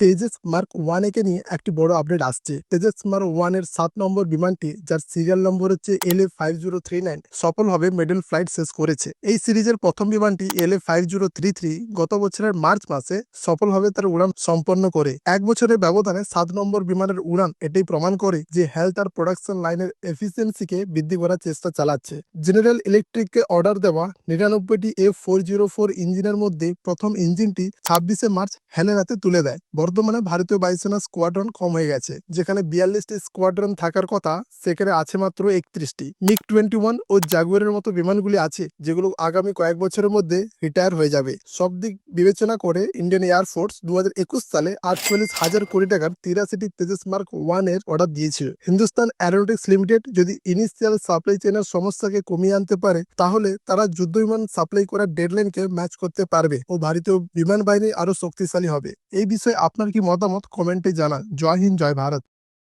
Tejas mark 1 একে নিয়ে একটি বড় আপডেট আসছে। তেজস মার্ক 1 এর 7 নম্বর বিমানটি, যার সিরিয়াল নম্বর হচ্ছে LA5039, সফলভাবে মেডেল ফ্লাইট শেষ করেছে। এই সিরিজের প্রথম বিমানটি LA5033 গত বছরের মার্চ মাসে সফলভাবে তার উড়ান সম্পন্ন করে। 1 বছরের ব্যবধানে 7 নম্বর বিমানের উড়ান এটাই প্রমাণ করে যে হেলথ আর প্রোডাকশন লাইনের এফিসিয়েন্সিকে বৃদ্ধি করার চেষ্টা চালাচ্ছে। জেনারেল ইলেকট্রিককে অর্ডার দেওয়া 99টি F404 ইঞ্জিনের মধ্যে প্রথম ইঞ্জিনটি 26শে মার্চ হেলেনাতে তুলে দেয়। বর্তমানে ভারতীয় বায়ুসেনা স্কোয়াড্রন কম হয়ে গেছে। যেখানে 42টি স্কোয়াড্রন থাকার কথা, সেখানে আছে মাত্র 31টি। MiG-21 ও জাগুয়ারের মতো বিমানগুলি আছে, যেগুলো আগামী কয়েক বছরের মধ্যে রিটায়ার হয়ে যাবে। সব দিক বিবেচনা করে ইন্ডিয়ান এয়ারফোর্স 2021 সালে 48,000 কোটি টাকার 83টি তেজস মার্ক 1 এর অর্ডার দিয়েছিল। হিন্দুস্তান অ্যারোনটিক্স লিমিটেড যদি ইনিশিয়াল সাপ্লাই চেনের সমস্যাকে কমিয়ে আনতে পারে, তাহলে তারা যুদ্ধ বিমান সাপ্লাই করার ডেডলাইনকে ম্যাচ করতে পারবে ও ভারতীয় বিমান বাহিনী আরো শক্তিশালী হবে। এই বিষয়ে আপনার কি মতামত কমেন্টে জানান। জয় হিন্দ, জয় ভারত।